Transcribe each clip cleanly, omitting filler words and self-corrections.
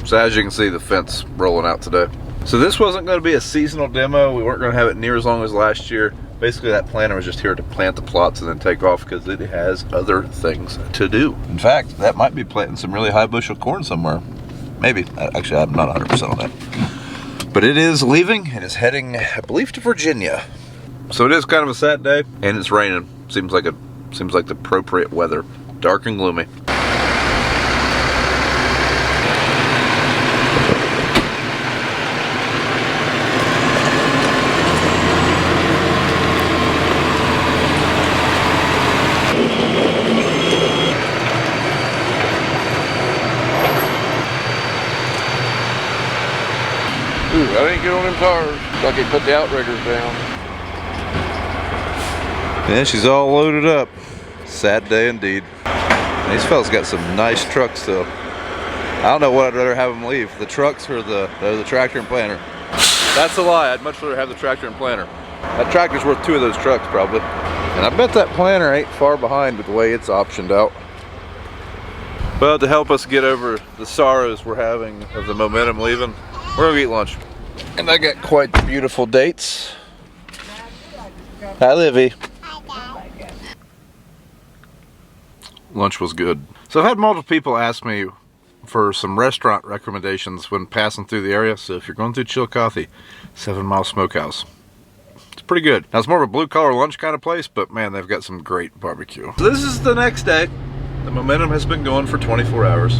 So as you can see, the Fendt's rolling out today. So this wasn't going to be a seasonal demo. We weren't going to have it near as long as last year. Basically, that planter was just here to plant the plots and then take off because it has other things to do. In fact, that might be planting some really high bushel corn somewhere. Maybe. Actually, I'm not 100% on that. But it is leaving and is heading, I believe, to Virginia. So it is kind of a sad day, and it's raining. Seems like the appropriate weather. Dark and gloomy. Ooh, I didn't get on them tires. Like they put the outriggers down. Yeah, she's all loaded up. Sad day indeed. These fellas got some nice trucks though. I don't know what I'd rather have them leave, the trucks or the tractor and planter. That's a lie. I'd much rather have the tractor and planter. That tractor's worth 2 of those trucks probably. And I bet that planter ain't far behind with the way it's optioned out. But to help us get over the sorrows we're having of the Momentum leaving, we're gonna eat lunch. And I got quite the beautiful dates. Hi, Livy. Lunch was good. So I've had multiple people ask me for some restaurant recommendations when passing through the area. So if you're going through Chillicothe, 7 Mile Smokehouse. It's pretty good. Now it's more of a blue collar lunch kind of place, but man, they've got some great barbecue. So this is the next day. The Momentum has been going for 24 hours.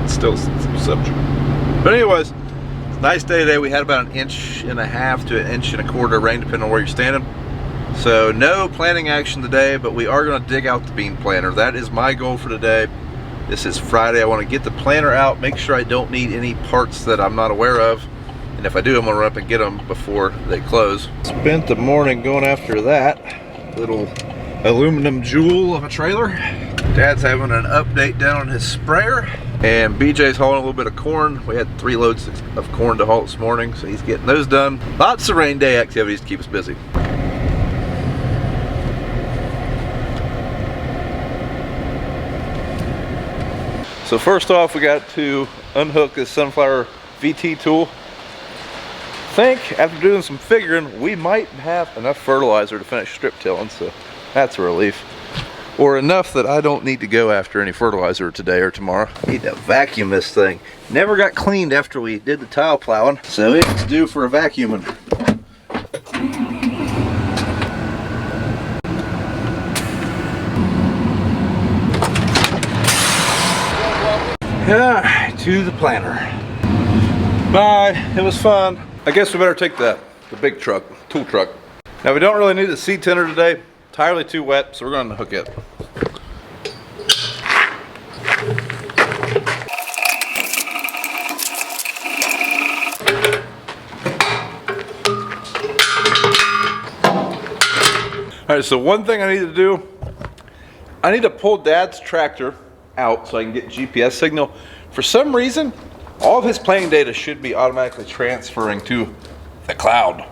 It's still subject. But anyways, it's a nice day today. We had about 1.5 inches to 1.25 inches of rain depending on where you're standing. So no planting action today, but we are going to dig out the bean planter. That is my goal for today. This is Friday. I want to get the planter out, make sure I don't need any parts that I'm not aware of. And if I do, I'm going to run up and get them before they close. Spent the morning going after that little aluminum jewel of a trailer. Dad's having an update down on his sprayer. And BJ's hauling a little bit of corn. We had 3 loads of corn to haul this morning, so he's getting those done. Lots of rain day activities to keep us busy. So first off, we got to unhook this sunflower VT tool. I think after doing some figuring, we might have enough fertilizer to finish strip tilling, so that's a relief. Or enough that I don't need to go after any fertilizer today or tomorrow. I need to vacuum this thing. Never got cleaned after we did the tile plowing, so it's due for a vacuuming. To the planter. Bye, it was fun. I guess we better take the big truck, tool truck. Now we don't really need the seed tender today. Entirely too wet, so we're going to hook it. All right, so one thing I need to do, I need to pull Dad's tractor out so I can get GPS signal. For some reason, all of his planting data should be automatically transferring to the cloud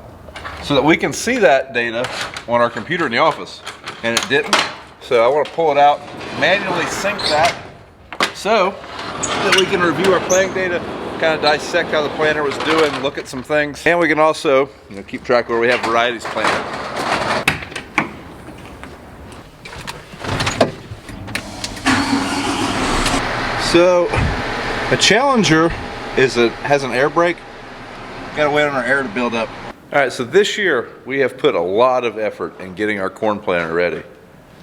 so that we can see that data on our computer in the office, and it didn't. So I want to pull it out, manually sync that so that we can review our planting data, kind of dissect how the planter was doing, look at some things, and we can also, keep track of where we have varieties planted. So a Challenger has an air brake. Gotta wait on our air to build up. All right, so this year we have put a lot of effort in getting our corn planter ready.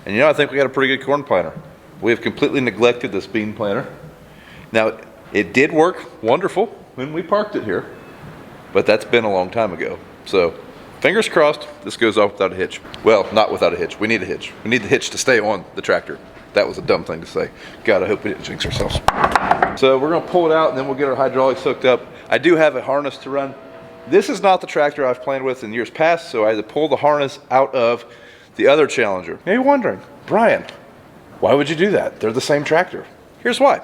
And I think we got a pretty good corn planter. We have completely neglected this bean planter. Now, it did work wonderful when we parked it here, but that's been a long time ago. So fingers crossed, this goes off without a hitch. Well, not without a hitch. We need a hitch. We need the hitch to stay on the tractor. That was a dumb thing to say. God, I hope we didn't jinx ourselves. So we're gonna pull it out and then we'll get our hydraulics hooked up. I do have a harness to run. This is not the tractor I've planned with in years past, so I had to pull the harness out of the other Challenger. Now you're wondering, Brian, why would you do that? They're the same tractor. Here's why.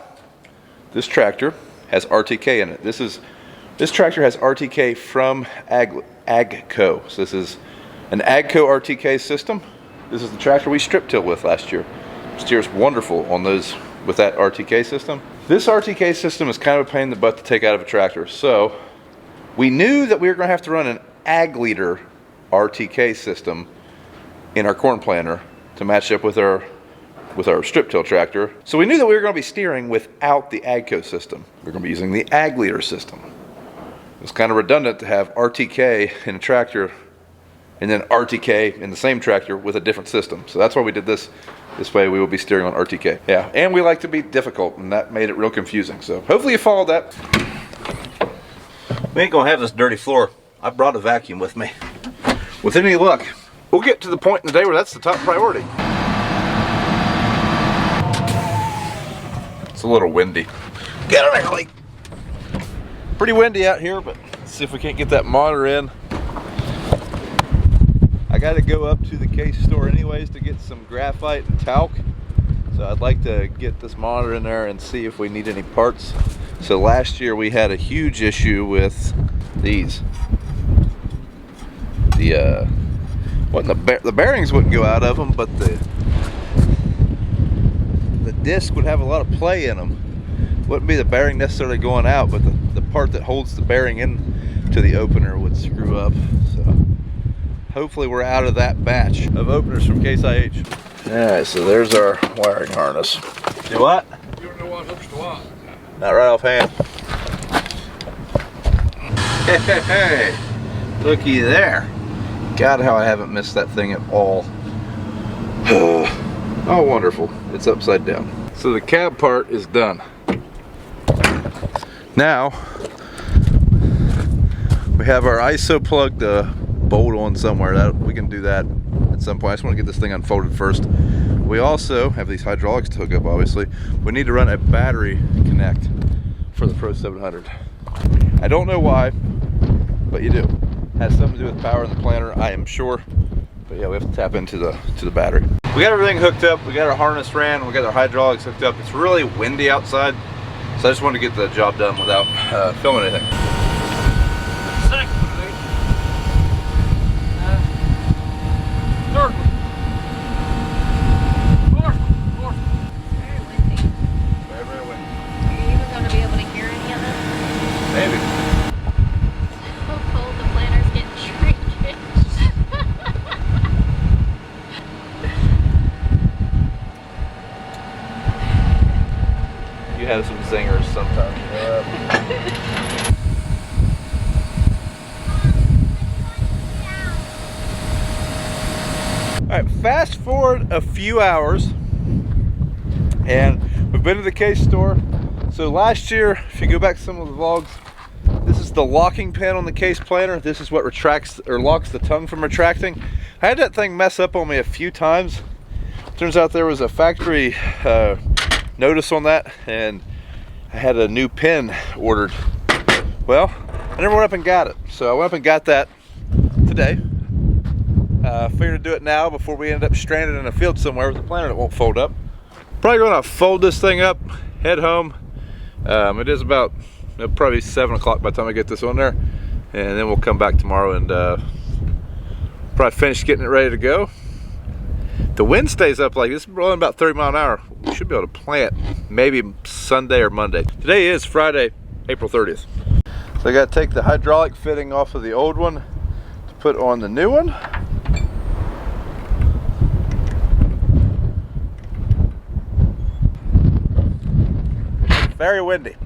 This tractor has RTK in it. This tractor has RTK from AGCO. So this is an AGCO RTK system. This is the tractor we strip till with last year. Steers wonderful on those with that RTK system. This RTK system is kind of a pain in the butt to take out of a tractor. So we knew that we were going to have to run an ag leader RTK system in our corn planter to match up with our strip till tractor. So we knew that we were going to be steering without the AGCO system. We're going to be using the ag leader system. It's kind of redundant to have RTK in a tractor and then RTK in the same tractor with a different system. So that's why we did this. This way we will be steering on RTK. Yeah, and we like to be difficult, and that made it real confusing. So hopefully you followed that. We ain't gonna have this dirty floor. I brought a vacuum with me. With any luck, we'll get to the point in the day where that's the top priority. It's a little windy. Get it early. Pretty windy out here, but let's see if we can't get that monitor in. I got to go up to the Case store anyways to get some graphite and talc. So I'd like to get this monitor in there and see if we need any parts. So last year we had a huge issue with these. The bearings wouldn't go out of them, but the disc would have a lot of play in them. Wouldn't be the bearing necessarily going out, but the part that holds the bearing in to the opener would screw up. So hopefully we're out of that batch of openers from CaseIH. Alright, so there's our wiring harness. Do what? You don't know what hooks to what. Not right offhand. Hey, looky there. God, how I haven't missed that thing at all. Oh, wonderful. It's upside down. So the cab part is done. Now, we have our ISO plug to bolt on somewhere. We can do that at some point. I just want to get this thing unfolded first. We also have these hydraulics to hook up, obviously. We need to run a battery connect for the Pro 700. I don't know why, but you do. It has something to do with power in the planter, I am sure. But yeah, we have to tap into the battery. We got everything hooked up. We got our harness ran. We got our hydraulics hooked up. It's really windy outside, so I just wanted to get the job done without filming anything. Have some zingers sometimes. Alright, fast forward a few hours and we've been to the Case store. So last year, if you go back to some of the vlogs, this is the locking pin on the Case planter. This is what retracts or locks the tongue from retracting. I had that thing mess up on me a few times. Turns out there was a factory notice on that, and I had a new pin ordered. Well, I never went up and got it, so I went up and got that today. Figured to do it now before we end up stranded in a field somewhere with a planter that won't fold up. Probably going to fold this thing up, head home. It is about probably 7 o'clock by the time I get this on there, and then we'll come back tomorrow and probably finish getting it ready to go. The wind stays up like this, blowing about 30 miles an hour. We should be able to plant maybe Sunday or Monday. Today is Friday, April 30th. So I got to take the hydraulic fitting off of the old one to put on the new one. Very windy.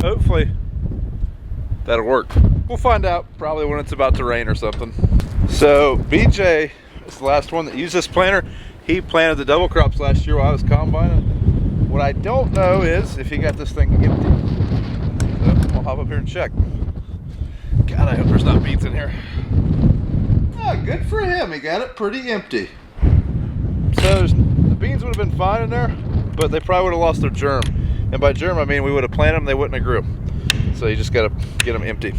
Hopefully that'll work. We'll find out probably when it's about to rain or something. So BJ is the last one that used this planter. He planted the double crops last year while I was combining. What I don't know is if he got this thing empty. So I'll hop up here and check. God, I hope there's not beans in here. Oh, good for him. He got it pretty empty. So the beans would have been fine in there, but they probably would have lost their germ. And by germ, I mean we would have planted them, they wouldn't have grew. So you just got to get them empty.